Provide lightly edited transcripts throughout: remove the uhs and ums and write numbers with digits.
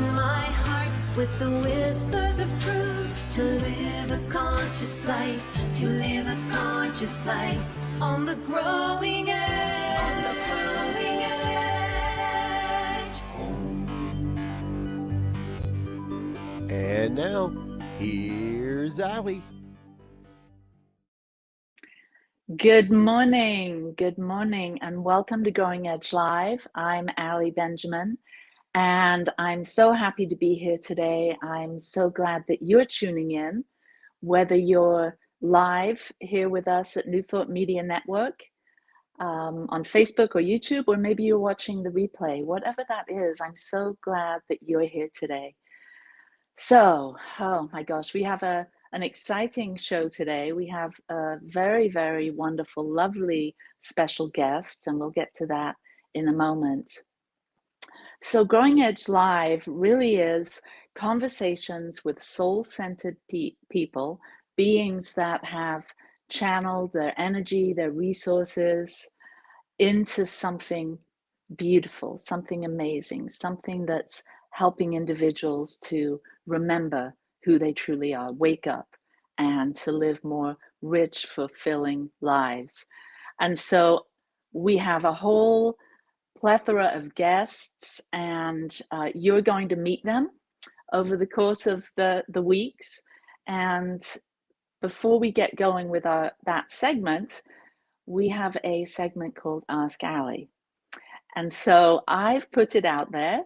Open my heart with the whispers of truth, to live a conscious life, to live a conscious life on the growing edge. On the growing edge. And now, here's Allie. Good morning, and welcome to Growing Edge Live. I'm Allie Benjamin, and I'm so happy to be here today. I'm so glad that you're tuning in, whether you're live here with us at New Thought Media Network, on Facebook or YouTube, or maybe you're watching the replay. Whatever that is, I'm so glad that you're here today. So, oh my gosh, we have an exciting show today. We have a very, very wonderful, lovely special guest, and we'll get to that in a moment. So Growing Edge Live really is conversations with soul-centered people, beings that have channeled their energy, their resources into something beautiful, something amazing, something that's helping individuals to remember who they truly are, wake up, and to live more rich, fulfilling lives. And so we have a whole plethora of guests, and you're going to meet them over the course of the weeks. And before we get going with that segment, we have a segment called Ask Allie. And so I've put it out there,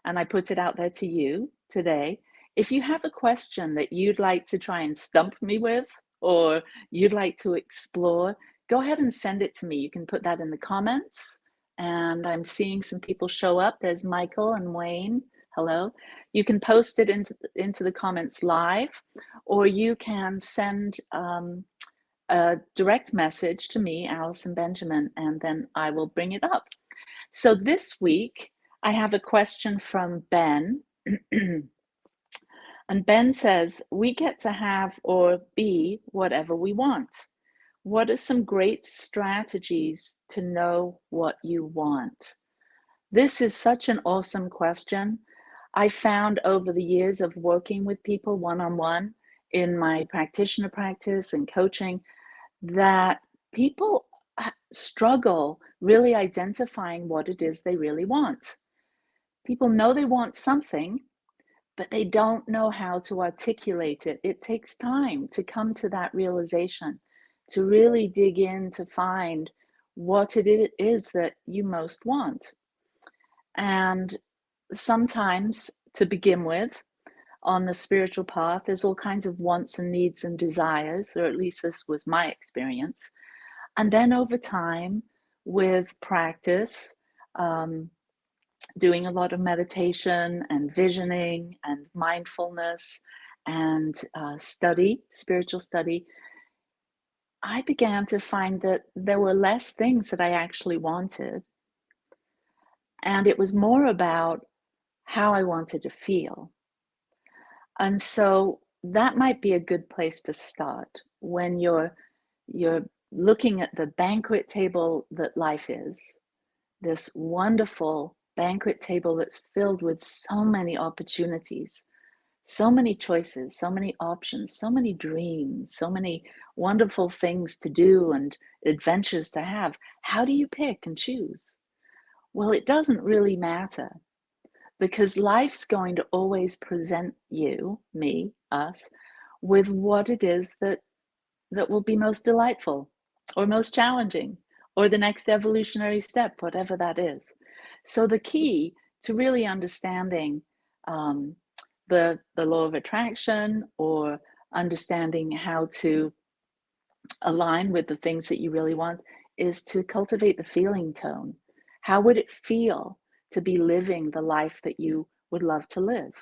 and I put it out there to you today. If you have a question that you'd like to try and stump me with, or you'd like to explore, go ahead and send it to me. You can put that in the comments, and I'm seeing some people show up. There's Michael and Wayne. Hello. You can post it into the comments live, or you can send a direct message to me, Allison Benjamin, and then I will bring it up. So this week, I have a question from Ben. And Ben says, we get to have or be whatever we want. What are some great strategies to know what you want? This is such an awesome question. I found over the years of working with people one-on-one in my practitioner practice and coaching that people struggle really identifying what it is they really want. People know they want something, but they don't know how to articulate it. It takes time to come to that realization, to really dig in to find what it is that you most want. And sometimes, to begin with, on the spiritual path, there's all kinds of wants and needs and desires, or at least this was my experience. And then over time, with practice, doing a lot of meditation and visioning and mindfulness and spiritual study, I began to find that there were less things that I actually wanted. And it was more about how I wanted to feel. And so that might be a good place to start when you're looking at the banquet table that life is, this wonderful banquet table that's filled with so many opportunities, so many choices, so many options, so many dreams, so many wonderful things to do and adventures to have. How do you pick and choose? Well, it doesn't really matter, because life's going to always present you, me, us, with what it is that will be most delightful or most challenging, or the next evolutionary step, whatever that is. So the key to really understanding the law of attraction, or understanding how to align with the things that you really want, is to cultivate the feeling tone. How would it feel to be living the life that you would love to live?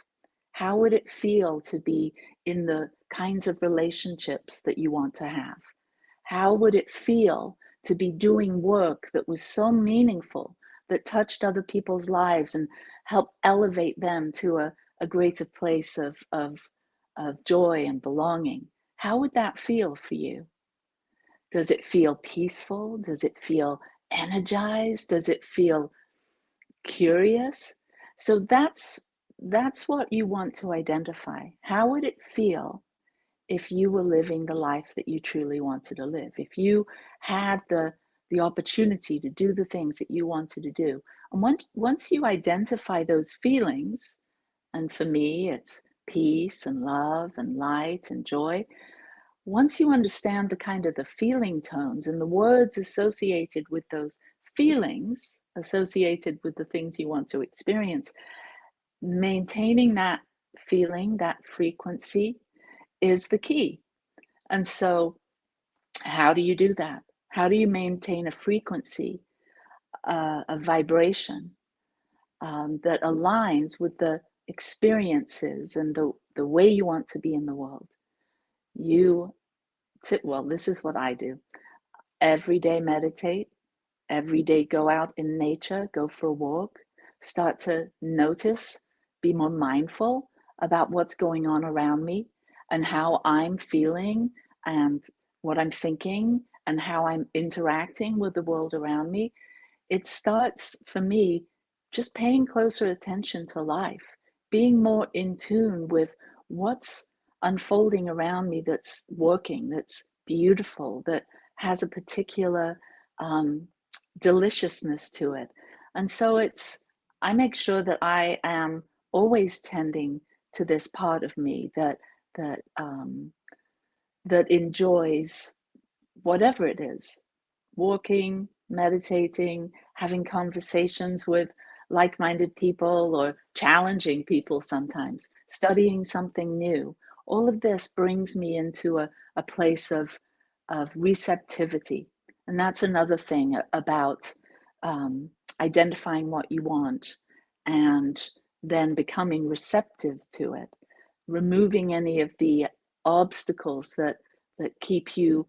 How would it feel to be in the kinds of relationships that you want to have? How would it feel to be doing work that was so meaningful, that touched other people's lives and helped elevate them to a greater place of joy and belonging? How would that feel for you? Does it feel peaceful? Does it feel energized? Does it feel curious? So that's that's what you want to identify. How would it feel if you were living the life that you truly wanted to live? If you had the opportunity to do the things that you wanted to do. And once you identify those feelings, and for me, it's peace and love and light and joy. Once you understand the kind of the feeling tones and the words associated with those feelings, associated with the things you want to experience, maintaining that feeling, that frequency is the key. And so, how do you do that? How do you maintain a frequency, a vibration that aligns with the experiences and the way you want to be in the world? Well, this is what I do. Every day meditate, every day go out in nature, go for a walk, start to notice, be more mindful about what's going on around me and how I'm feeling and what I'm thinking and how I'm interacting with the world around me. It starts for me just paying closer attention to life, being more in tune with what's unfolding around me that's working, that's beautiful, that has a particular deliciousness to it. And so I make sure that I am always tending to this part of me that that enjoys whatever it is, walking, meditating, having conversations with like-minded people or challenging people sometimes, studying something new. All of this brings me into a place of receptivity. And that's another thing about identifying what you want and then becoming receptive to it, removing any of the obstacles that keep you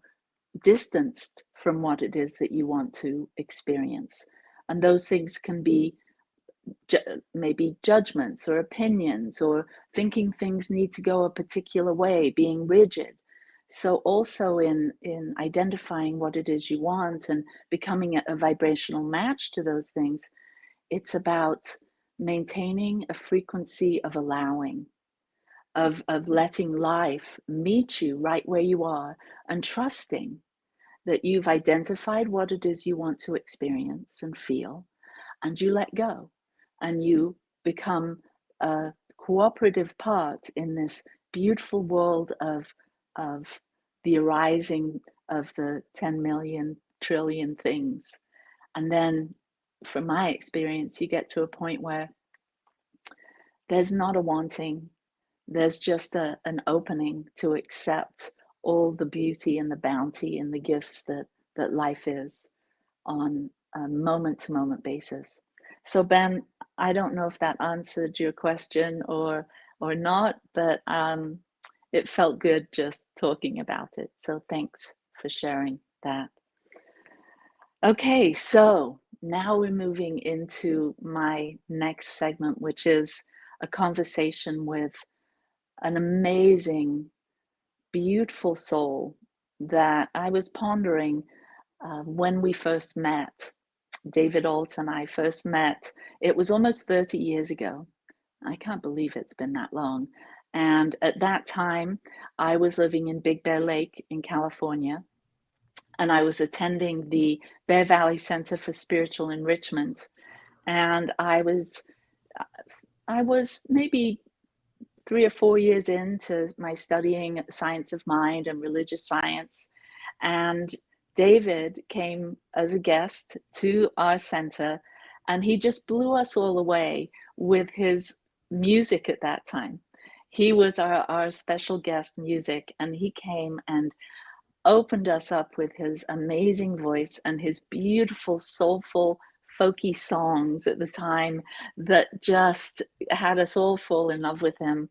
distanced from what it is that you want to experience. And those things can be maybe judgments or opinions or thinking things need to go a particular way, being rigid. So also in identifying what it is you want and becoming a vibrational match to those things, it's about maintaining a frequency of allowing, of letting life meet you right where you are and trusting that you've identified what it is you want to experience and feel, and you let go, and you become a cooperative part in this beautiful world of the arising of the 10 million trillion things. And then, from my experience, you get to a point where there's not a wanting, there's just an opening to accept all the beauty and the bounty and the gifts that life is on a moment to moment basis. So Ben, I don't know if that answered your question or not, but it felt good just talking about it. So thanks for sharing that. Okay, so now we're moving into my next segment, which is a conversation with an amazing, beautiful soul that I was pondering when we first met. David Ault and I first met. It was almost 30 years ago. I can't believe it's been that long. And at that time, I was living in Big Bear Lake in California, and I was attending the Bear Valley Center for Spiritual Enrichment. And I was maybe 3 or 4 years into my studying science of mind and religious science. And David came as a guest to our center, and he just blew us all away with his music at that time. He was our special guest music, and he came and opened us up with his amazing voice and his beautiful, soulful, folky songs at the time that just had us all fall in love with him.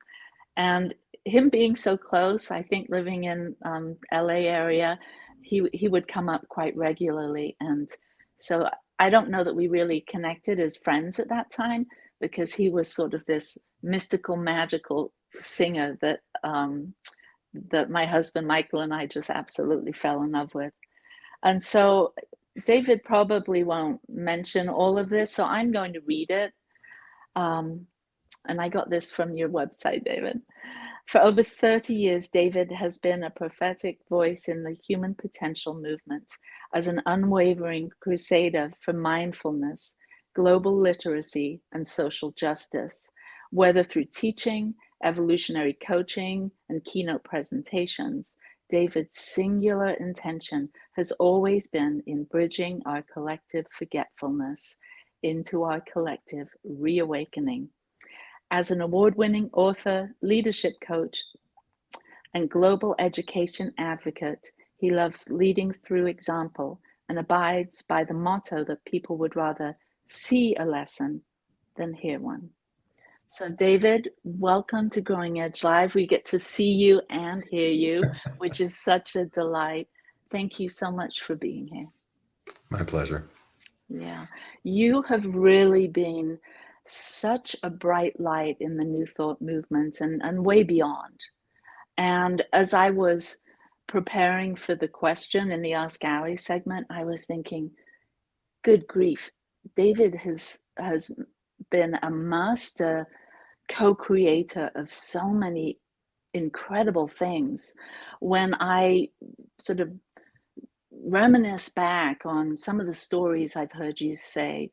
And him being so close, I think living in LA area, he would come up quite regularly. And so I don't know that we really connected as friends at that time, because he was sort of this mystical, magical singer that my husband Michael and I just absolutely fell in love with. And so David probably won't mention all of this, so I'm going to read it. And I got this from your website, David. For over 30 years, David has been a prophetic voice in the human potential movement as an unwavering crusader for mindfulness, global literacy, and social justice, whether through teaching, evolutionary coaching, and keynote presentations. David's singular intention has always been in bridging our collective forgetfulness into our collective reawakening. As an award-winning author, leadership coach, and global education advocate, he loves leading through example and abides by the motto that people would rather see a lesson than hear one. So, David, welcome to Growing Edge Live. We get to see you and hear you, which is such a delight. Thank you so much for being here. My pleasure. Yeah, you have really been such a bright light in the New Thought movement and way beyond. And as I was preparing for the question in the Ask Ali segment, I was thinking, good grief, David has been a master co-creator of so many incredible things. When I sort of reminisce back on some of the stories I've heard you say,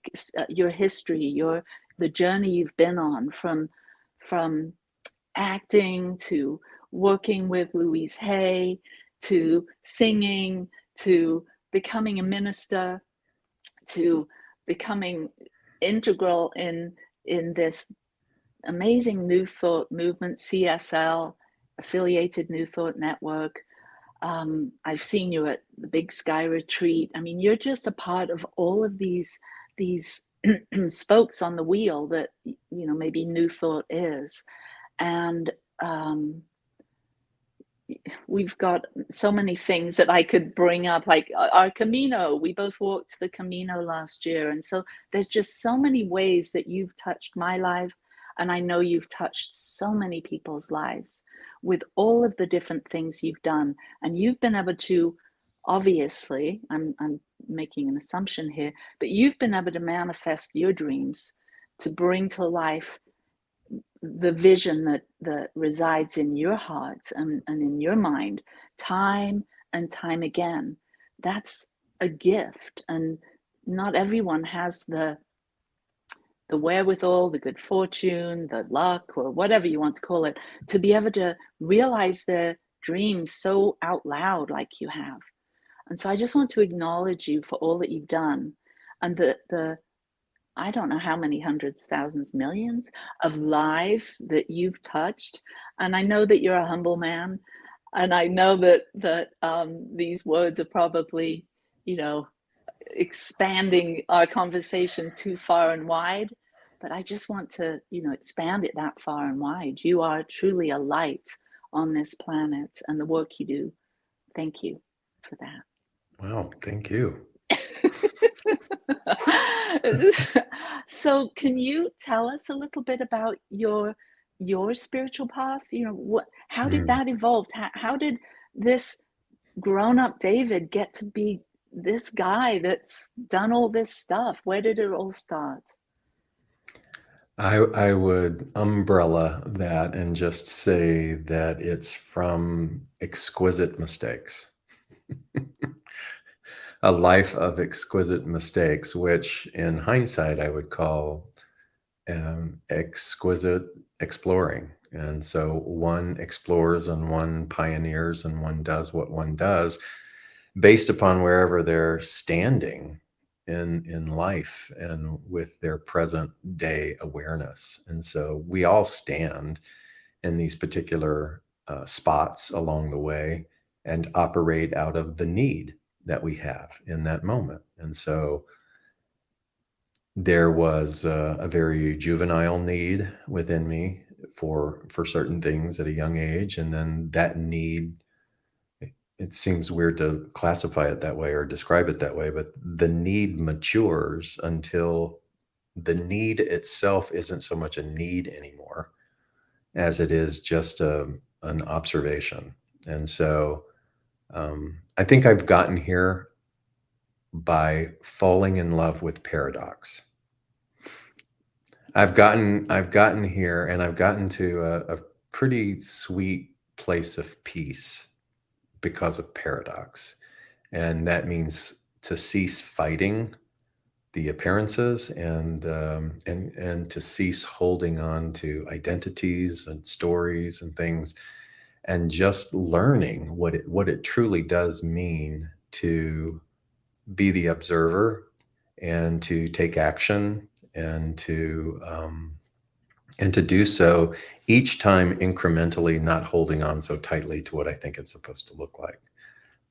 your history, the journey you've been on from acting to working with Louise Hay to singing to becoming a minister to becoming integral in this amazing New Thought movement, CSL, affiliated New Thought Network. I've seen you at the Big Sky Retreat. I mean, you're just a part of all of these spokes on the wheel that, you know, maybe New Thought is. And we've got so many things that I could bring up, like our Camino. We both walked the Camino last year. And so there's just so many ways that you've touched my life. And I know you've touched so many people's lives with all of the different things you've done. And you've been able to, obviously, I'm making an assumption here, but you've been able to manifest your dreams to bring to life the vision that resides in your heart and in your mind time and time again. That's a gift. And not everyone has the wherewithal, the good fortune, the luck, or whatever you want to call it, to be able to realize their dreams so out loud like you have. And so I just want to acknowledge you for all that you've done and the I don't know how many hundreds, thousands, millions of lives that you've touched. And I know that you're a humble man. And I know that these words are probably, you know, expanding our conversation too far and wide. But I just want to, you know, expand it that far and wide. You are truly a light on this planet and the work you do. Thank you for that. Wow, thank you. So can you tell us a little bit about your spiritual path? You know, how did that evolve? How did this grown-up David get to be this guy that's done all this stuff? Where did it all start? I would umbrella that and just say that it's from exquisite mistakes. A life of exquisite mistakes, which in hindsight I would call exquisite exploring. And so one explores and one pioneers and one does what one does based upon wherever they're standing in life and with their present day awareness. And so we all stand in these particular spots along the way and operate out of the need that we have in that moment. And so there was a very juvenile need within me for certain things at a young age. And then that need, it seems weird to classify it that way or describe it that way, but the need matures until the need itself isn't so much a need anymore as it is just an observation. And so I think I've gotten here by falling in love with paradox. I've gotten here, and I've gotten to a pretty sweet place of peace because of paradox. And that means to cease fighting the appearances, and to cease holding on to identities and stories and things, and just learning what it truly does mean to be the observer, and to take action, and to do so each time incrementally, not holding on so tightly to what I think it's supposed to look like.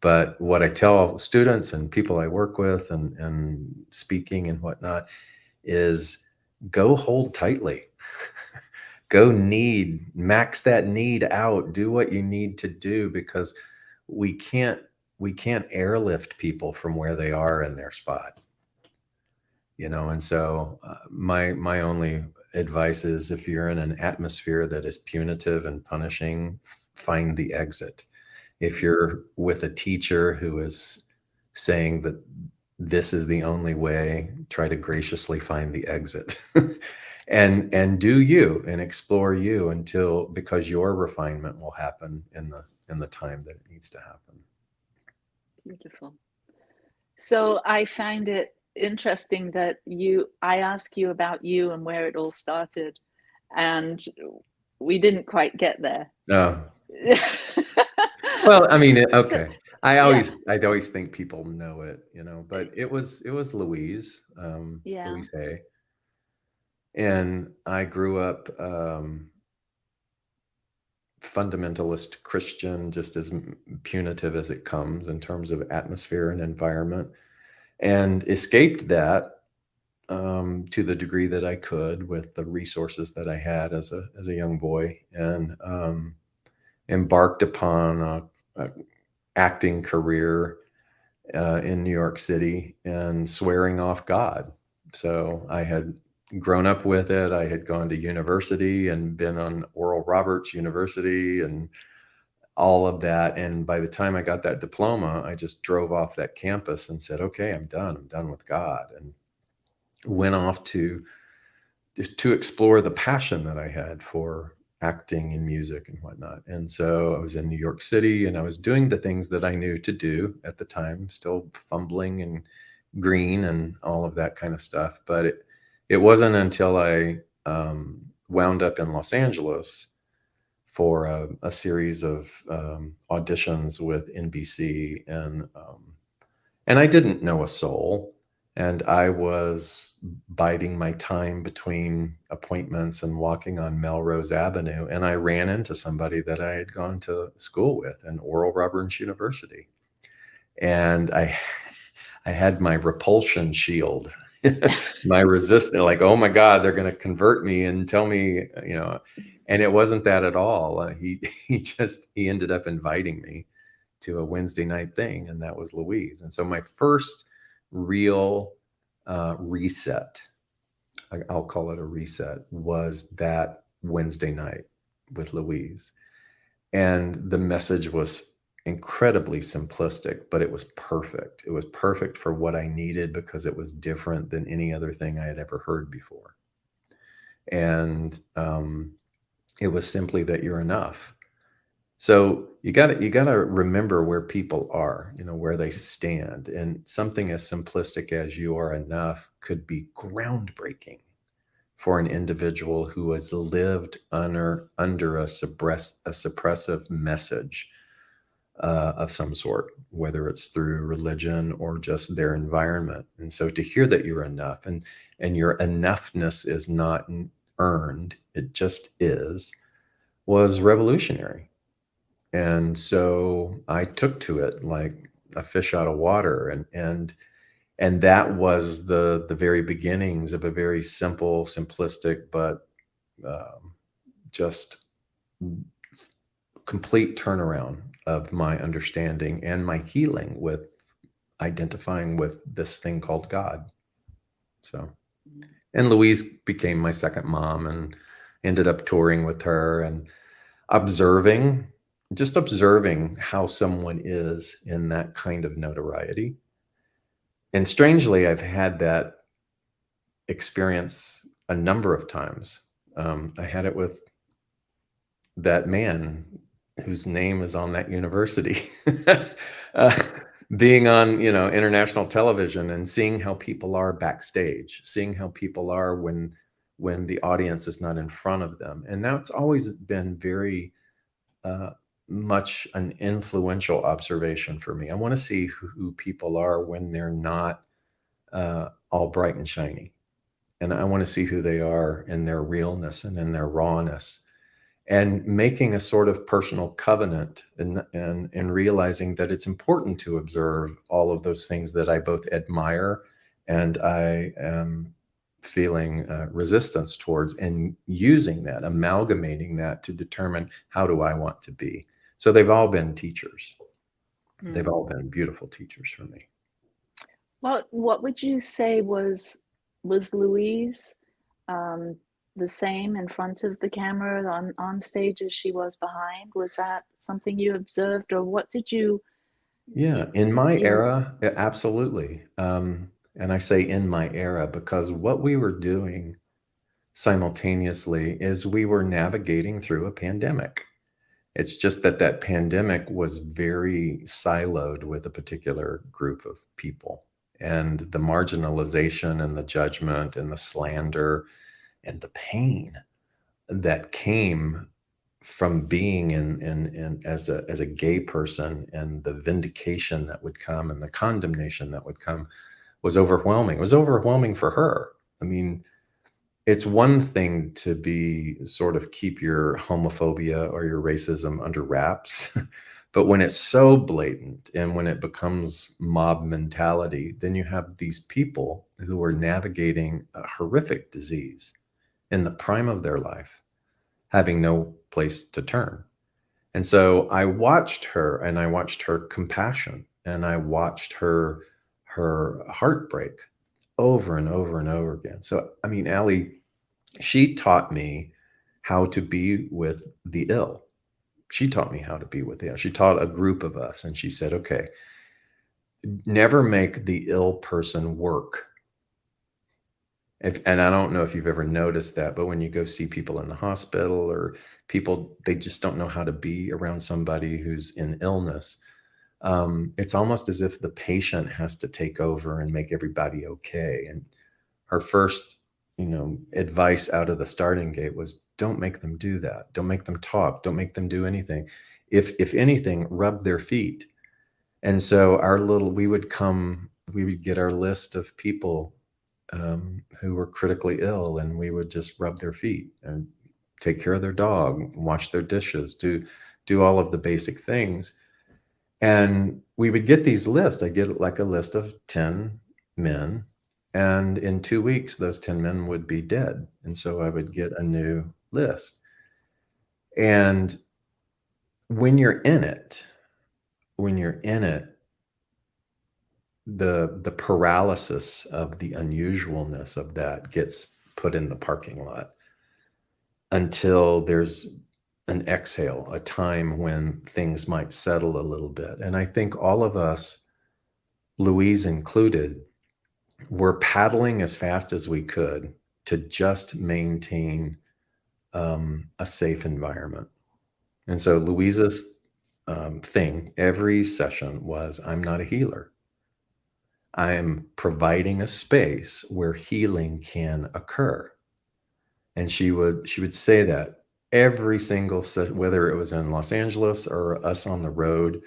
But what I tell students and people I work with, and speaking and whatnot, is go hold tightly. Go max that need out, do what you need to do, because we can't airlift people from where they are in their spot. And so my only advice is, if you're in an atmosphere that is punitive and punishing, find the exit. If you're with a teacher who is saying that this is the only way, try to graciously find the exit. and do you, and explore you, because your refinement will happen in the time that it needs to happen. Beautiful. So I find it interesting that I ask you about you and where it all started, and we didn't quite get there. Oh, well, I mean, So, okay. yeah, I'd always think people know it, but it was Louise, yeah, Louise Hay. And I grew up fundamentalist Christian, just as punitive as it comes in terms of atmosphere and environment, and escaped that to the degree that I could with the resources that I had as a young boy, and embarked upon a acting career in New York City, and swearing off God. So I had grown up with it. I had gone to university and been on Oral Roberts University and all of that. And by the time I got that diploma, I just drove off that campus and said, okay, I'm done. I'm done with God. And went off to explore the passion that I had for acting and music and whatnot. And so I was in New York City, and I was doing the things that I knew to do at the time, still fumbling and green and all of that kind of stuff. But it wasn't until I wound up in Los Angeles for a series of auditions with NBC, and I didn't know a soul. And I was biding my time between appointments and walking on Melrose Avenue. And I ran into somebody that I had gone to school with in Oral Roberts University. And I had my repulsion shield, my resistance, like, oh my God, they're going to convert me and tell me, and it wasn't that at all. He ended up inviting me to a Wednesday night thing, and that was Louise. And so my first real reset, I'll call it a reset, was that Wednesday night with Louise. And the message was incredibly simplistic, but it was perfect. It was perfect for what I needed, because it was different than any other thing I had ever heard before. And it was simply that you're enough. So you got to remember where people are, where they stand. And something as simplistic as you are enough could be groundbreaking for an individual who has lived under a suppressive message of some sort, whether it's through religion or just their environment. And so to hear that you're enough, and your enoughness is not earned, it just is, was revolutionary. And so I took to it like a fish out of water, and that was the very beginnings of a very simple, simplistic, but just complete turnaround of my understanding and my healing with identifying with this thing called God. So, and Louise became my second mom, and ended up touring with her and observing how someone is in that kind of notoriety. And strangely, I've had that experience a number of times. I had it with that man whose name is on that university, uh, being on, international television and seeing how people are backstage, seeing how people are when the audience is not in front of them. And that's always been very uh, much an influential observation for me. I want to see who people are when they're not all bright and shiny. And I want to see who they are in their realness and in their rawness, and making a sort of personal covenant, and realizing that it's important to observe all of those things that I both admire and I am feeling resistance towards, and using that, amalgamating that to determine how do I want to be. So they've all been teachers. They've all been beautiful teachers for me. Well, what would you say was Louise the same in front of the camera on stage as she was behind? Was that something you observed, or what did you? Yeah, in my era, absolutely. And I say in my era because what we were doing simultaneously is we were navigating through a pandemic. It's just that that pandemic was very siloed with a particular group of people. And the marginalization and the judgment and the slander and the pain that came from being in as a gay person, and the vindication that would come and the condemnation that would come was overwhelming. It was overwhelming for her. I mean, it's one thing to be sort of keep your homophobia or your racism under wraps, but when it's so blatant and when it becomes mob mentality, then you have these people who are navigating a horrific disease in the prime of their life, having no place to turn. And so I watched her, and I watched her compassion, and I watched her heartbreak over and over and over again. So, I mean, Allie, she taught me how to be with the ill. She taught me how to be with the ill. She taught a group of us, and she said, okay, never make the ill person work. And I don't know if you've ever noticed that, but when you go see people in the hospital, or people, they just don't know how to be around somebody who's in illness. It's almost as if the patient has to take over and make everybody okay. And her first, advice out of the starting gate was, don't make them do that. Don't make them talk. Don't make them do anything. If anything, rub their feet. And so we would get our list of people who were critically ill, and we would just rub their feet and take care of their dog, wash their dishes, do all of the basic things. And we would get these lists. I get like a list of 10 men, and in 2 weeks, those 10 men would be dead. And so I would get a new list. And when you're in it, the paralysis of the unusualness of that gets put in the parking lot until there's an exhale, a time when things might settle a little bit. And I think all of us, Louise included, were paddling as fast as we could to just maintain a safe environment. And so Louisa's thing every session was, I'm not a healer. I am providing a space where healing can occur. And she would say that every single session, whether it was in Los Angeles or us on the road.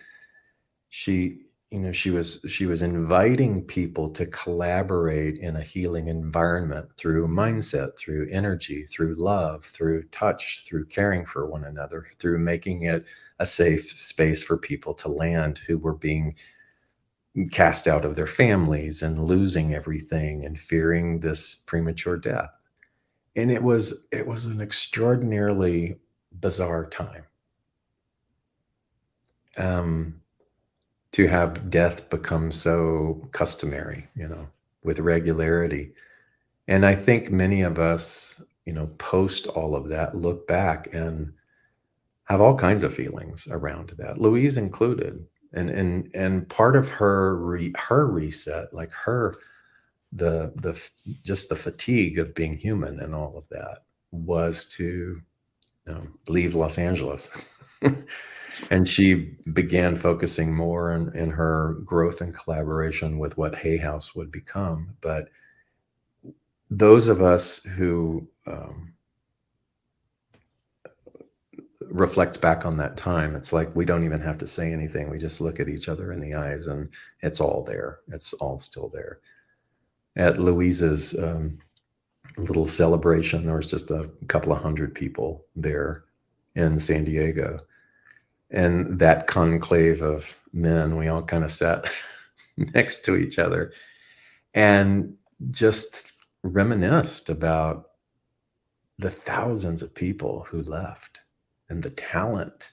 She was inviting people to collaborate in a healing environment through mindset, through energy, through love, through touch, through caring for one another, through making it a safe space for people to land who were being cast out of their families and losing everything and fearing this premature death. And it was an extraordinarily bizarre time. To have death become so customary, with regularity. And I think many of us, post all of that, look back and have all kinds of feelings around that, Louise included. And part of her reset, like just the fatigue of being human and all of that was to leave Los Angeles. And she began focusing more in her growth and collaboration with what Hay House would become. But those of us who reflect back on that time, it's like we don't even have to say anything. We just look at each other in the eyes and it's all there. It's all still there. At Louise's little celebration, there was just a couple of hundred people there in San Diego. And that conclave of men, we all kind of sat next to each other and just reminisced about the thousands of people who left and the talent.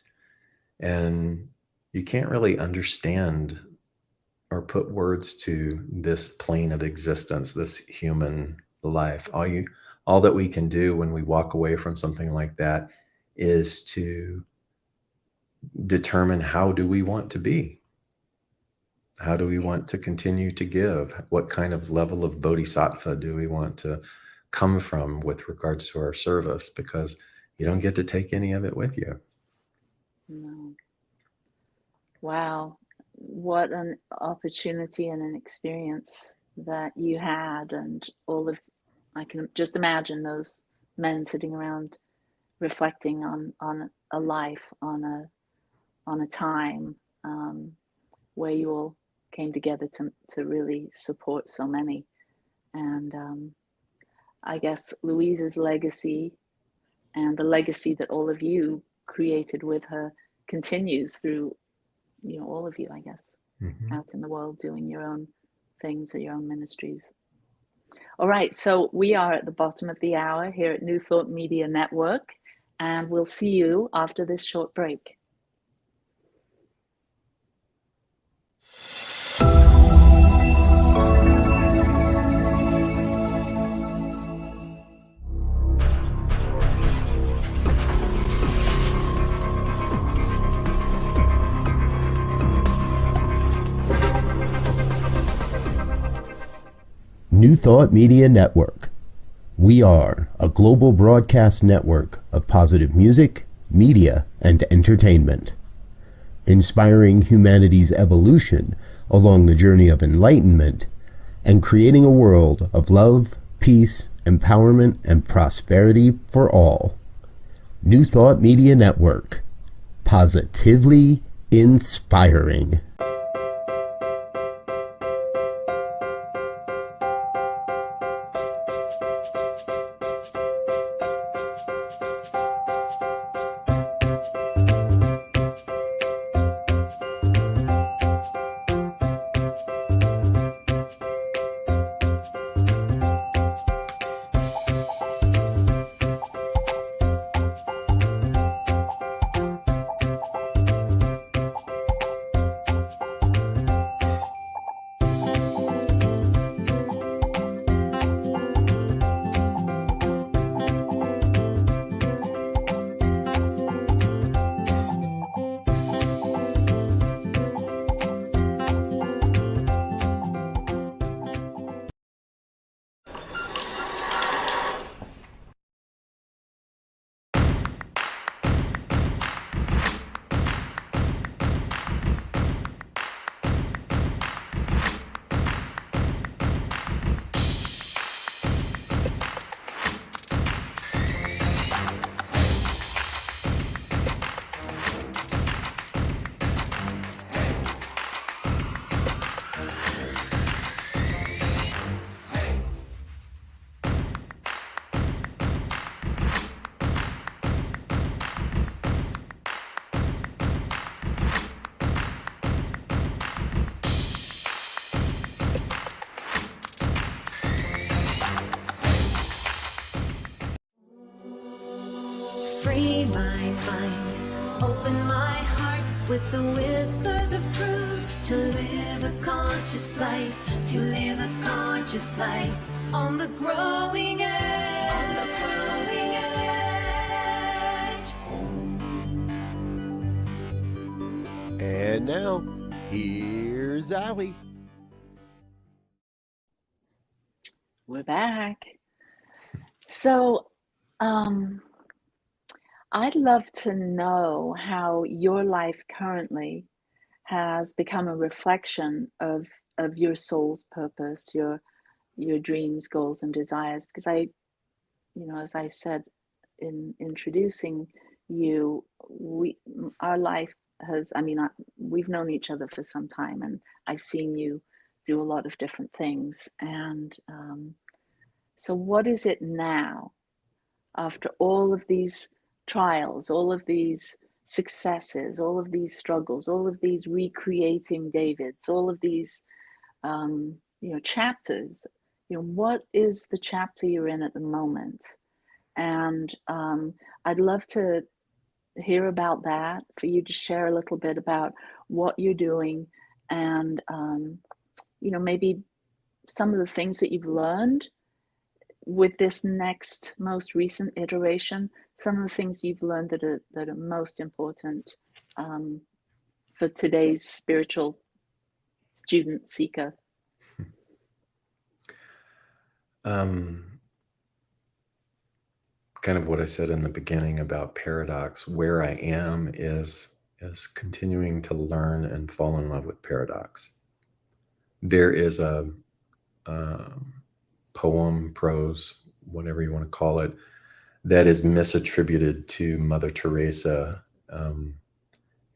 And you can't really understand or put words to this plane of existence, this human life. All that we can do when we walk away from something like that is to determine, how do we want to be? How do we want to continue to give? What kind of level of bodhisattva do we want to come from with regards to our service? Because you don't get to take any of it with you. No. Wow. What an opportunity and an experience that you had, and I can just imagine those men sitting around reflecting on a life, on a time where you all came together to really support so many. And I guess Louise's legacy and the legacy that all of you created with her continues through, all of you, I guess, out in the world doing your own things or your own ministries. All right, so we are at the bottom of the hour here at New Thought Media Network, and we'll see you after this short break. New Thought Media Network. We are a global broadcast network of positive music, media, and entertainment, inspiring humanity's evolution along the journey of enlightenment and creating a world of love, peace, empowerment, and prosperity for all. New Thought Media Network. Positively inspiring. Free my mind, open my heart with the whispers of truth. To live a conscious life, to live a conscious life on the growing edge. On the growing edge. And now, here's Allie. we're back. So, I'd love to know how your life currently has become a reflection of your soul's purpose, your dreams, goals, and desires. Because as I said in introducing you, our life has, we've known each other for some time, and I've seen you do a lot of different things. And so what is it now, after all of these trials, all of these successes, all of these struggles, all of these recreating Davids, all of these chapters? What is the chapter you're in at the moment? And I'd love to hear about that, for you to share a little bit about what you're doing, and maybe some of the things that you've learned with this next most recent iteration, some of the things you've learned that are most important for today's spiritual student seeker. Kind of what I said in the beginning about paradox. Where I am is continuing to learn and fall in love with paradox. There is a poem, prose, whatever you want to call it, that is misattributed to Mother Teresa.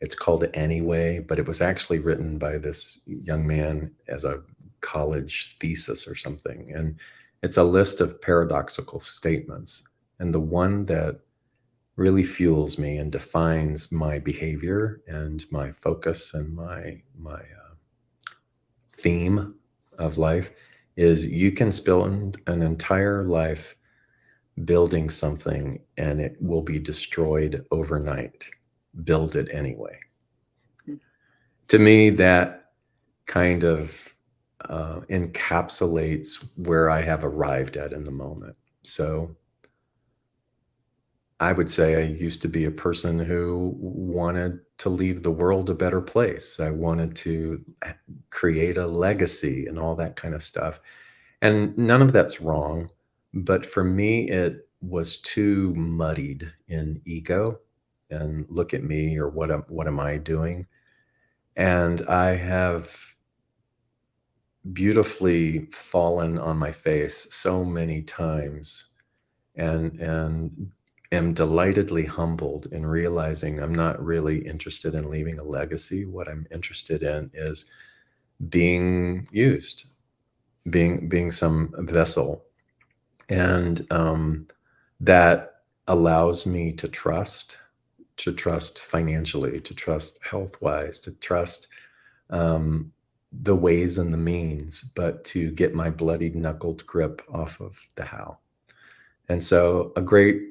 It's called Anyway, but it was actually written by this young man as a college thesis or something. And it's a list of paradoxical statements. And the one that really fuels me and defines my behavior and my focus and my theme of life is, you can spend an entire life building something and it will be destroyed overnight. Build it anyway. To me, that kind of encapsulates where I have arrived at in the moment. So I would say I used to be a person who wanted to leave the world a better place. I wanted to create a legacy and all that kind of stuff. And none of that's wrong. But for me, it was too muddied in ego and look at me, or what am I doing? And I have beautifully fallen on my face so many times, and am delightedly humbled in realizing I'm not really interested in leaving a legacy. What I'm interested in is being used, being some vessel. And that allows me to trust financially, to trust health-wise, to trust the ways and the means, but to get my bloodied knuckled grip off of the how. And so a great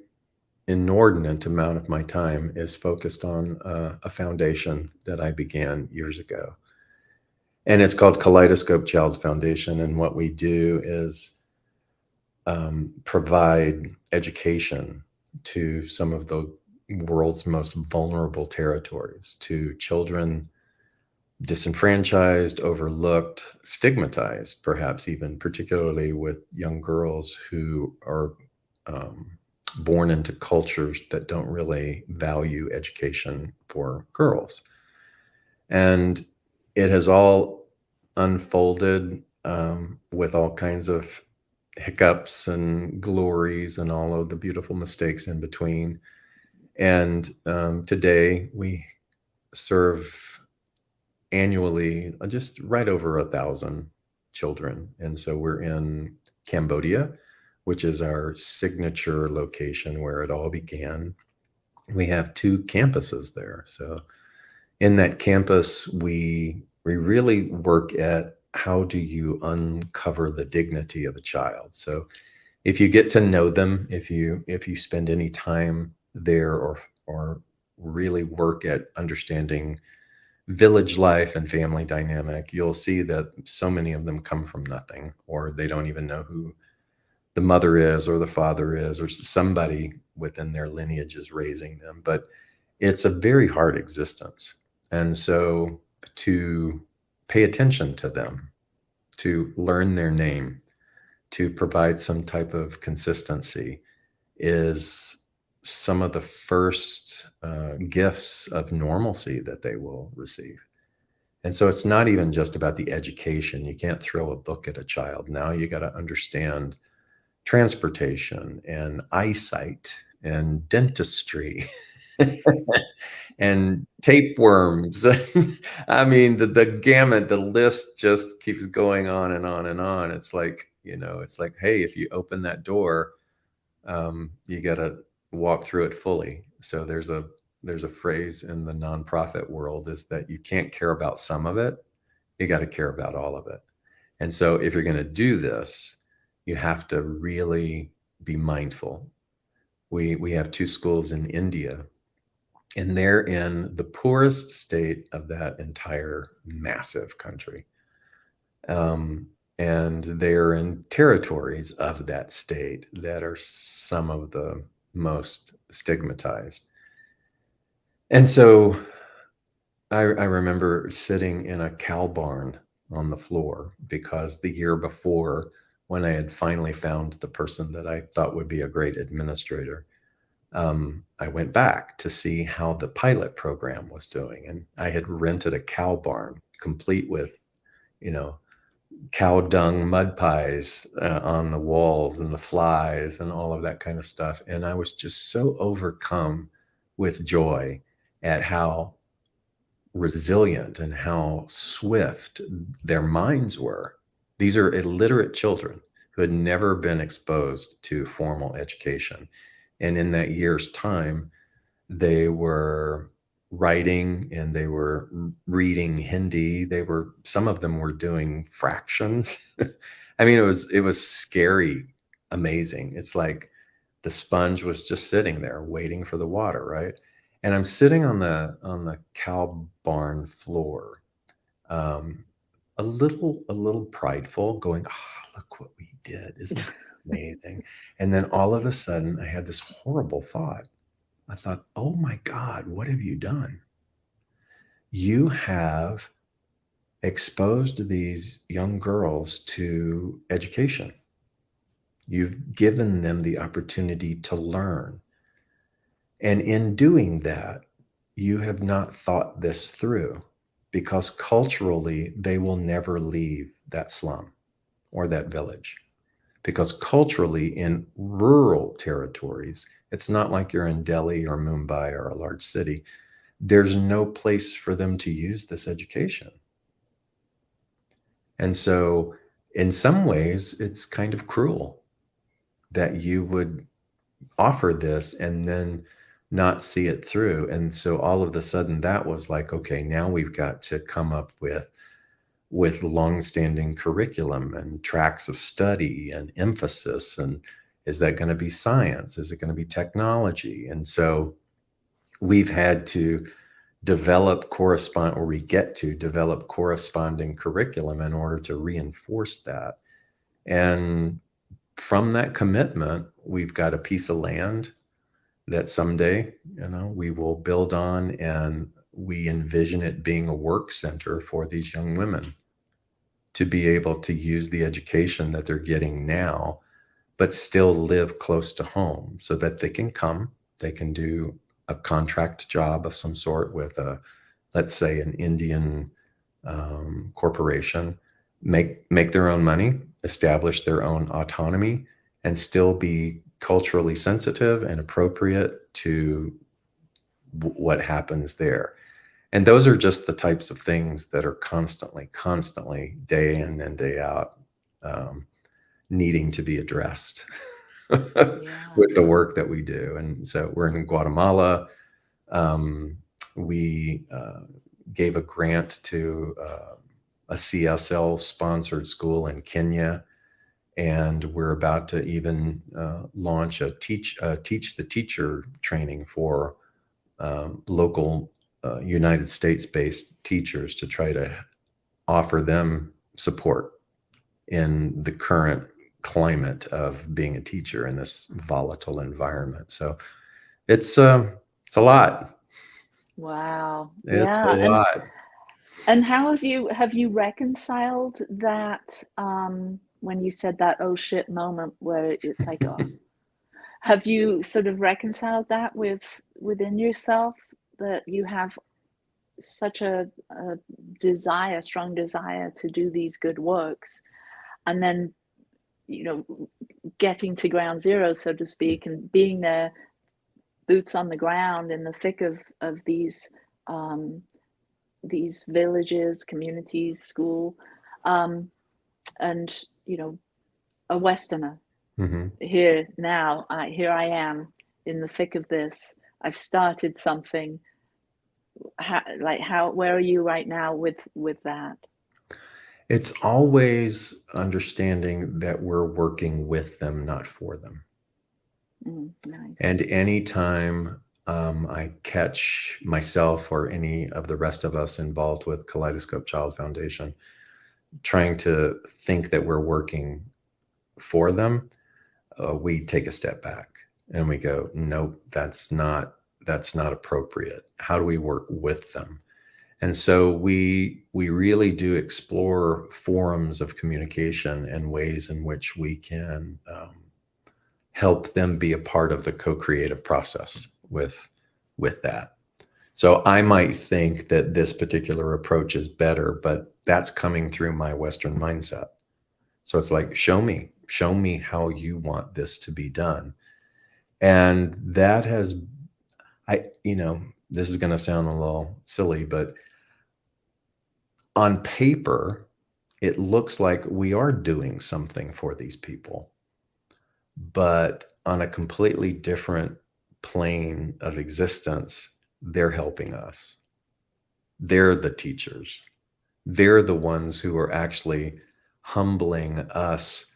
inordinate amount of my time is focused on a foundation that I began years ago. And it's called Kaleidoscope Child Foundation. And what we do is provide education to some of the world's most vulnerable territories, to children disenfranchised, overlooked, stigmatized, perhaps even, particularly with young girls who are born into cultures that don't really value education for girls. And it has all unfolded with all kinds of hiccups and glories and all of the beautiful mistakes in between. And today we serve annually just right over 1,000 children. And so we're in Cambodia, which is our signature location where it all began. We have 2 campuses there. So in that campus, we really work at, how do you uncover the dignity of a child? So if you get to know them, if you spend any time there, or really work at understanding village life and family dynamic, you'll see that so many of them come from nothing, or they don't even know who the mother is or the father is, or somebody within their lineage is raising them. But it's a very hard existence. And so to pay attention to them, to learn their name, to provide some type of consistency is some of the first gifts of normalcy that they will receive. And so it's not even just about the education. You can't throw a book at a child. Now you got to understand transportation and eyesight and dentistry and tapeworms. I mean, the gamut, the list just keeps going on and on and on. It's like, it's like, hey, if you open that door, you got to walk through it fully. So there's a phrase in the nonprofit world is that you can't care about some of it. You got to care about all of it. And so if you're going to do this, you have to really be mindful. We have 2 schools in India, and they're in the poorest state of that entire massive country. And they're in territories of that state that are some of the most stigmatized. And so I remember sitting in a cow barn on the floor because the year before, when I had finally found the person that I thought would be a great administrator, I went back to see how the pilot program was doing. And I had rented a cow barn complete with, cow dung mud pies on the walls and the flies and all of that kind of stuff. And I was just so overcome with joy at how resilient and how swift their minds were. These are illiterate children who had never been exposed to formal education. And in that year's time, they were writing and they were reading Hindi. Some of them were doing fractions. I mean, it was scary, amazing. It's like the sponge was just sitting there waiting for the water, right? And I'm sitting on the cow barn floor, a little prideful, going, "Oh, look what we did! Isn't it amazing?" And then all of a sudden, I had this horrible thought. I thought, "Oh my God, what have you done? You have exposed these young girls to education. You've given them the opportunity to learn. And in doing that, you have not thought this through, because culturally, they will never leave that slum or that village. Because culturally, in rural territories, it's not like you're in Delhi or Mumbai or a large city. There's no place for them to use this education. And so in some ways, it's kind of cruel that you would offer this and then not see it through. And so all of a sudden that was like, okay, now we've got to come up with longstanding curriculum and tracks of study and emphasis. And is that going to be science? Is it going to be technology? And so we've had to develop corresponding curriculum in order to reinforce that. And from that commitment, we've got a piece of land that someday, we will build on, and we envision it being a work center for these young women to be able to use the education that they're getting now, but still live close to home so that they can do a contract job of some sort with let's say an Indian corporation, make their own money, establish their own autonomy, and still be culturally sensitive and appropriate to what happens there. And those are just the types of things that are constantly, day in and day out, needing to be addressed with the work that we do. And so we're in Guatemala. We gave a grant to a CSL sponsored school in Kenya. And we're about to even launch a teach the teacher training for local United States-based teachers to try to offer them support in the current climate of being a teacher in this volatile environment. So it's a lot. Wow. It's a lot. And how have you reconciled that when you said that oh shit moment where it's like, oh, have you sort of reconciled that within yourself, that you have such a desire, strong desire to do these good works, and then, you know, getting to ground zero, so to speak, and being there, boots on the ground in the thick of these villages, communities, school, and, you know, a Westerner here now. Here I am in the thick of this. I've started something. Where are you right now with that? It's always understanding that we're working with them, not for them. Nice. And anytime I catch myself or any of the rest of us involved with Kaleidoscope Child Foundation trying to think that we're working for them, we take a step back and we go, nope, that's not appropriate. How do we work with them? And so we really do explore forums of communication and ways in which we can help them be a part of the co-creative process with that. So I might think that this particular approach is better, but that's coming through my Western mindset. So it's like, show me how you want this to be done. And that has, this is going to sound a little silly, but on paper, it looks like we are doing something for these people, but on a completely different plane of existence, they're helping us. They're the teachers. They're the ones who are actually humbling us,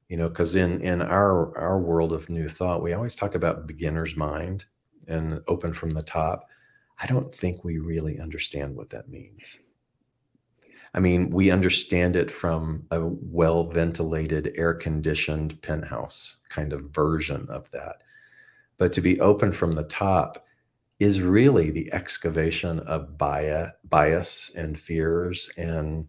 because in our world of new thought, we always talk about beginner's mind and open from the top. I don't think we really understand what that means. I mean, we understand it from a well-ventilated, air-conditioned penthouse kind of version of that. But to be open from the top is really the excavation of bias and fears. And,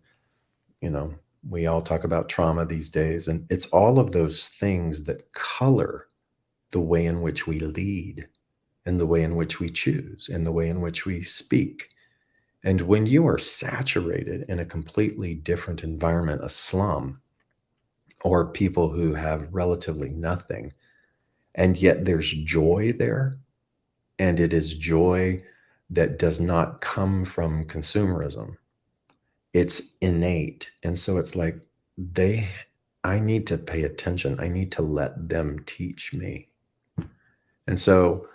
we all talk about trauma these days. And it's all of those things that color the way in which we lead and the way in which we choose and the way in which we speak. And when you are saturated in a completely different environment, a slum, or people who have relatively nothing, and yet there's joy there, and it is joy that does not come from consumerism. It's innate. And so it's like, I need to pay attention. I need to let them teach me. And so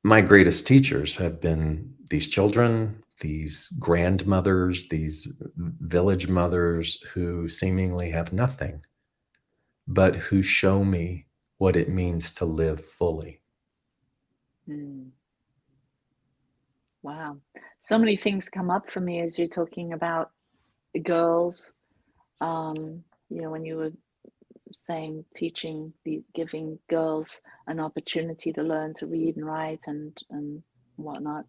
my greatest teachers have been these children, these grandmothers, these village mothers who seemingly have nothing, but who show me what it means to live fully. Wow. So many things come up for me as you're talking about the girls. When you were saying giving girls an opportunity to learn to read and write and whatnot.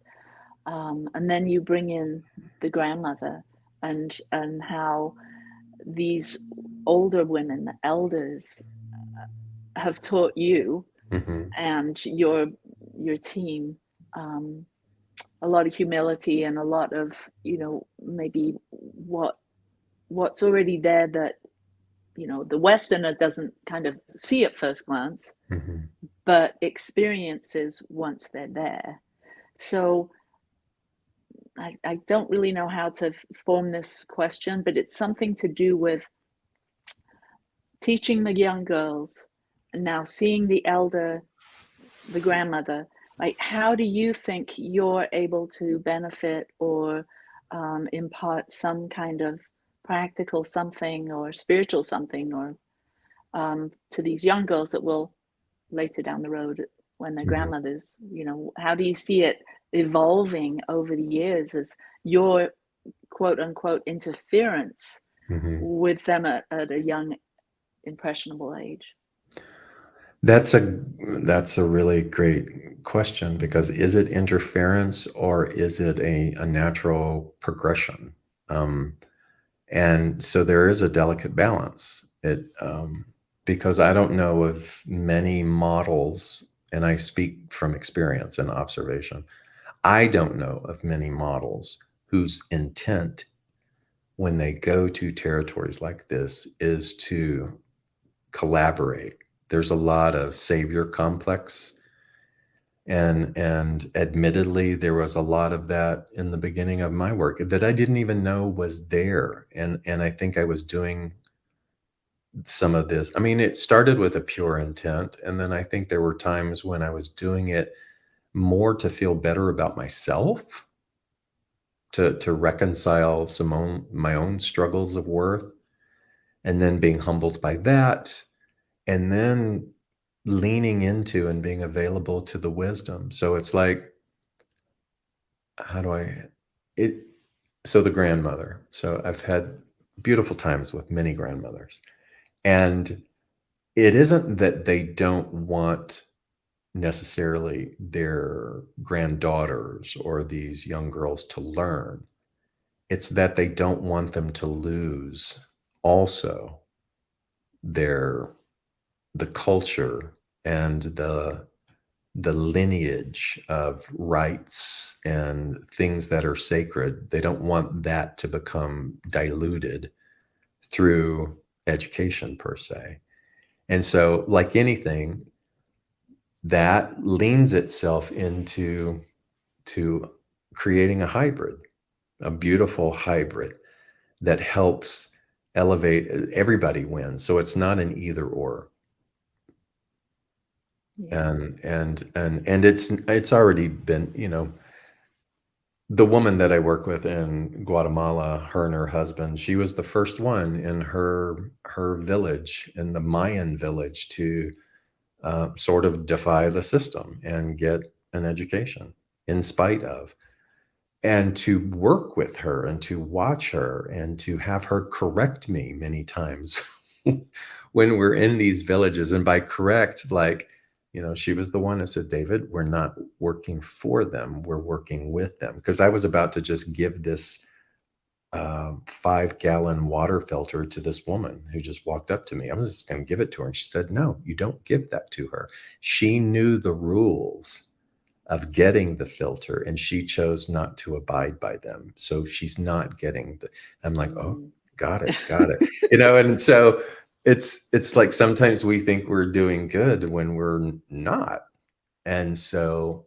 And then you bring in the grandmother and how these older women, the elders, have taught you and your team a lot of humility and a lot of, maybe what's already there that, the Westerner doesn't kind of see at first glance, but experiences once they're there. So I don't really know how to form this question, but it's something to do with teaching the young girls and now seeing the grandmother. Like, how do you think you're able to benefit or impart some kind of practical something or spiritual something or to these young girls that will later down the road when they're grandmothers? How do you see it evolving over the years as your quote unquote interference with them at a young impressionable age? That's a really great question, because is it interference or is it a natural progression? And so there is a delicate balance. Because I don't know of many models, and I speak from experience and observation. I don't know of many models whose intent when they go to territories like this is to collaborate. There's a lot of savior complex, and admittedly there was a lot of that in the beginning of my work that I didn't even know was there. And I think I was doing some of this. I mean, it started with a pure intent, and then I think there were times when I was doing it more to feel better about myself, to reconcile my own struggles of worth, and then being humbled by that, and then leaning into and being available to the wisdom. So it's like, how do I it so the grandmother. So I've had beautiful times with many grandmothers. And it isn't that they don't want necessarily their granddaughters or these young girls to learn. It's that they don't want them to lose also their the culture and the lineage of rites and things that are sacred. They don't want that to become diluted through education per se. And so, like anything, that leans itself into creating a hybrid, a beautiful hybrid that helps elevate. Everybody wins. So it's not an either or. Yeah. And it's already been, the woman that I work with in Guatemala, her and her husband, she was the first one in her village, in the Mayan village, to sort of defy the system and get an education in spite of, and to work with her and to watch her and to have her correct me many times when we're in these villages. And by correct, like, she was the one that said, David, we're not working for them, we're working with them. Because I was about to just give this 5-gallon water filter to this woman who just walked up to me. I was just going to give it to her. And she said, no, you don't give that to her. She knew the rules of getting the filter and she chose not to abide by them. So she's not getting I'm like, oh, got it. And so it's like sometimes we think we're doing good when we're not. And so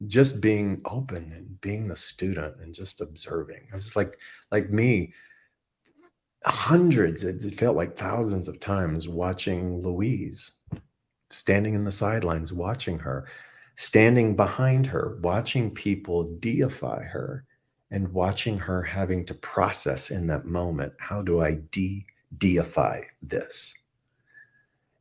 just being open and being the student and just observing. I was like me, hundreds, it felt like thousands of times watching Louise, standing in the sidelines, watching her, standing behind her, watching people deify her, and watching her having to process in that moment, how do I deify this?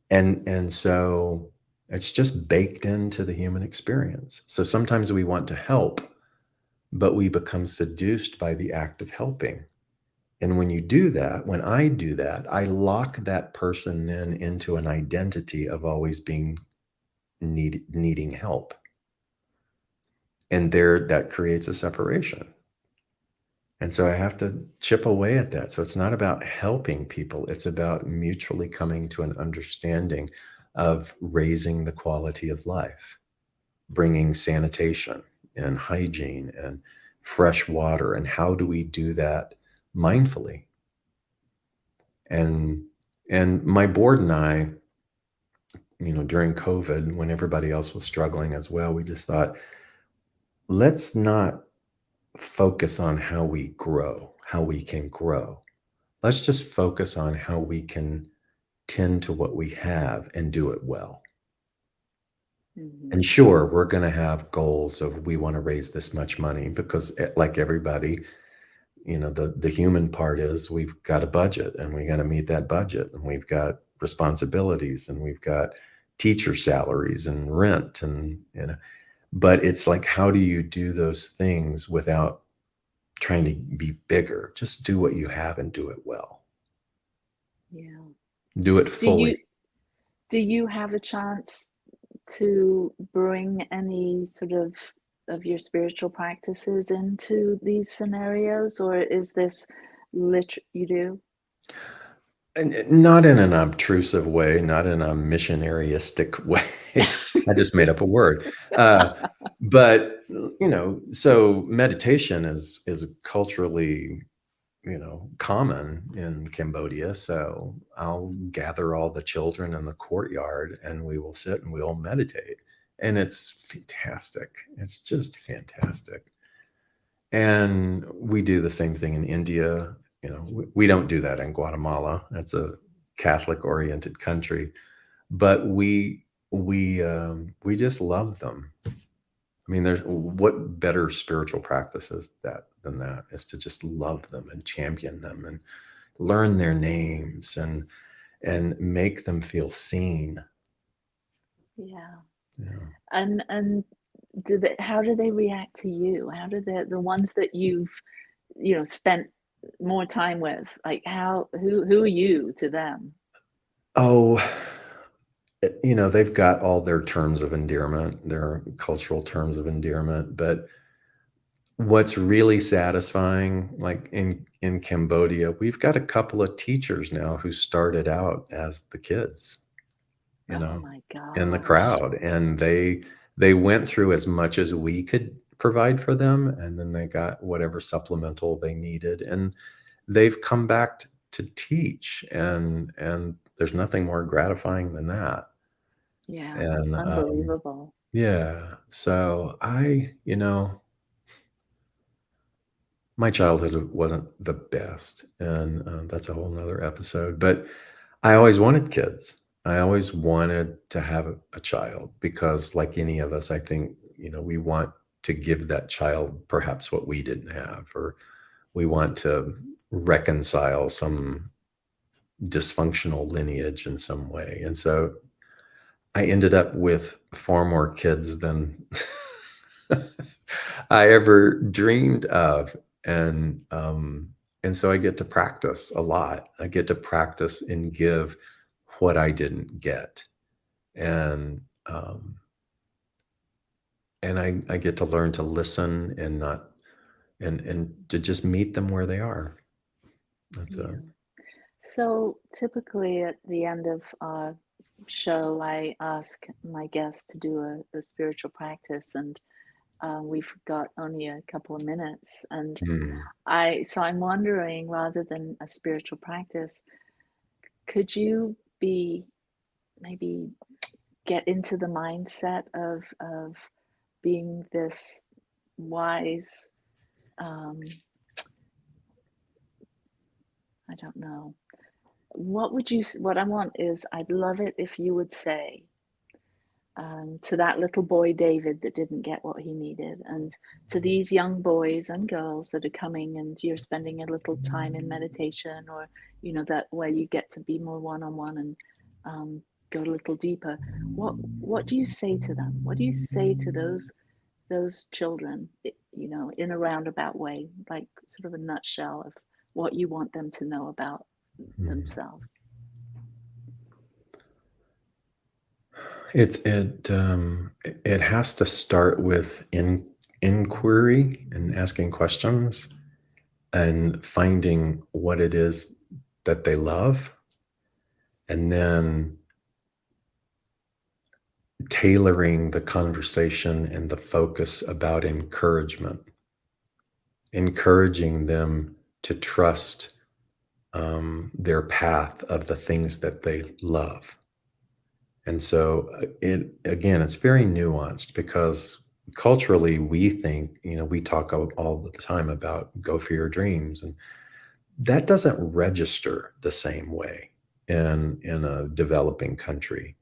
And so it's just baked into the human experience. So sometimes we want to help, but we become seduced by the act of helping. And when you do that, when I do that, I lock that person then into an identity of always being needing help. And that creates a separation. And so I have to chip away at that. So it's not about helping people. It's about mutually coming to an understanding of raising the quality of life, bringing sanitation and hygiene and fresh water. And how do we do that mindfully? And my board and I, during COVID, when everybody else was struggling as well, we just thought, let's not focus on how we grow, how we can grow. Let's just focus on how we can tend to what we have and do it well. And sure, we're going to have goals of we want to raise this much money because, like everybody, the human part is we've got a budget and we got to meet that budget, and we've got responsibilities and we've got teacher salaries and rent, and but it's like, how do you do those things without trying to be bigger? Just do what you have and do it well. Yeah. Do it fully. Do you have a chance to bring any sort of your spiritual practices into these scenarios, or is this You do? And not in an obtrusive way, not in a missionaryistic way. I just made up a word. But so meditation is culturally, common in Cambodia. So I'll gather all the children in the courtyard and we will sit and we'll meditate. And it's fantastic. It's just fantastic. And we do the same thing in India. We don't do that in Guatemala. That's a Catholic oriented country, but we just love them. I mean, there's what better spiritual practice is than that is to just love them and champion them and learn their names and make them feel seen. Yeah. Yeah. And how do they react to you? How do the ones that you've spent more time with, like who are you to them? Oh, they've got all their terms of endearment, their cultural terms of endearment, but what's really satisfying, like in Cambodia, we've got a couple of teachers now who started out as the kids, Oh my in the gosh. crowd, and they went through as much as we could provide for them, and then they got whatever supplemental they needed, and they've come back to teach, and there's nothing more gratifying than that. Yeah, And unbelievable. yeah, so my childhood wasn't the best, and that's a whole nother episode. But I always wanted kids. I always wanted to have a child because, like any of us, I think we want to give that child perhaps what we didn't have, or we want to reconcile some dysfunctional lineage in some way. And so I ended up with far more kids than I ever dreamed of. And so I get to practice a lot. I get to practice and give what I didn't get. And I get to learn to listen and not and to just meet them where they are. That's Yeah. it. So typically at the end of our show, I ask my guests to do a spiritual practice, and we've got only a couple of minutes. And Mm. I'm wondering, rather than a spiritual practice, could you maybe get into the mindset of being this wise, um, I don't know. What I want is, I'd love it if you would say, to that little boy David that didn't get what he needed, and to these young boys and girls that are coming and you're spending a little time in meditation, or that where you get to be more one-on-one and go a little deeper. What do you say to them? What do you say to those children, in a roundabout way, like sort of a nutshell of what you want them to know about Mm. themselves? It has to start with inquiry and asking questions and finding what it is that they love, and then tailoring the conversation and the focus about encouragement, encouraging them to trust their path of the things that they love. And so it's very nuanced because culturally we think, we talk all the time about go for your dreams, and that doesn't register the same way in a developing country.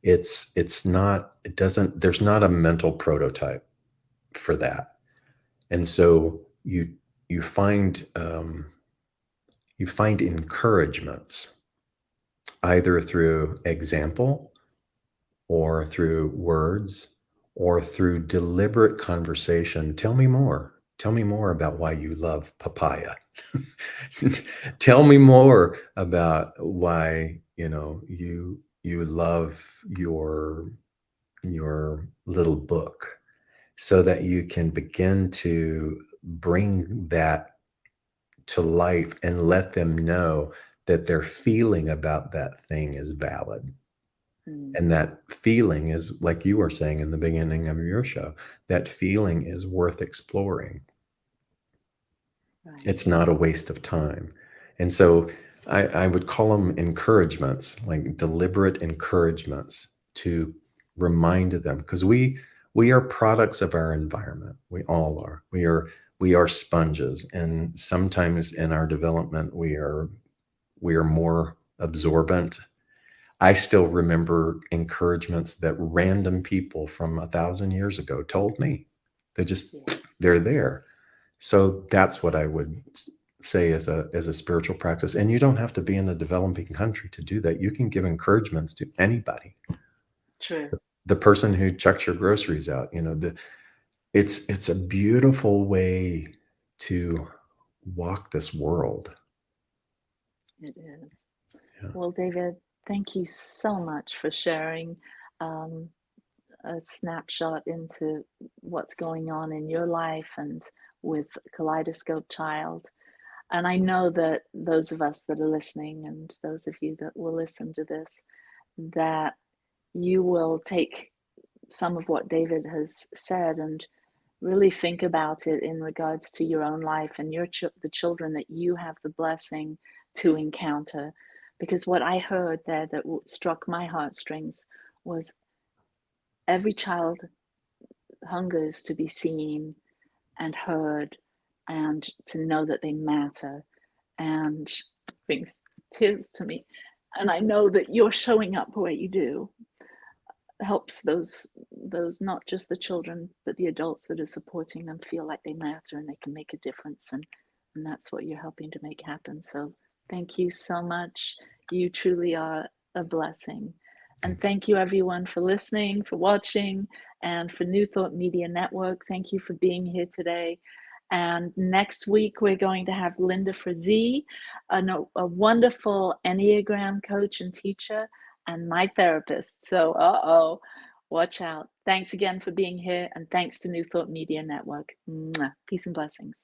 It's not, it doesn't, there's not a mental prototype for that. And so you find encouragements either through example or through words or through deliberate conversation. Tell me more. Tell me more about why you love papaya. Tell me more about why, you love your little book, so that you can begin to bring that to life and let them know that their feeling about that thing is valid. And that feeling is, like you were saying in the beginning of your show, that feeling is worth exploring. Right. It's not a waste of time. And so I would call them encouragements, like deliberate encouragements to remind them, because we are products of our environment. We all are. We are sponges, and sometimes in our development we are more absorbent. I still remember encouragements that random people from 1,000 years ago told me. They're there. So that's what I would say as a spiritual practice. And you don't have to be in a developing country to do that. You can give encouragements to anybody. True. The person who checks your groceries out, it's a beautiful way to walk this world. It is. Yeah. Well, David, thank you so much for sharing a snapshot into what's going on in your life and with Kaleidoscope Child. And I know that those of us that are listening and those of you that will listen to this, that you will take some of what David has said and really think about it in regards to your own life and the children that you have the blessing to encounter. Because what I heard there that struck my heartstrings was every child hungers to be seen and heard and to know that they matter, and brings tears to me. And I know that you're showing up where you do helps those not just the children but the adults that are supporting them feel like they matter and they can make a difference, and that's what you're helping to make happen. So thank you so much. You truly are a blessing. And thank you everyone for listening, for watching, and for New Thought Media Network. Thank you for being here today. And next week, we're going to have Linda Frazee, a wonderful Enneagram coach and teacher, and my therapist. So, watch out. Thanks again for being here, and thanks to New Thought Media Network. Mwah. Peace and blessings.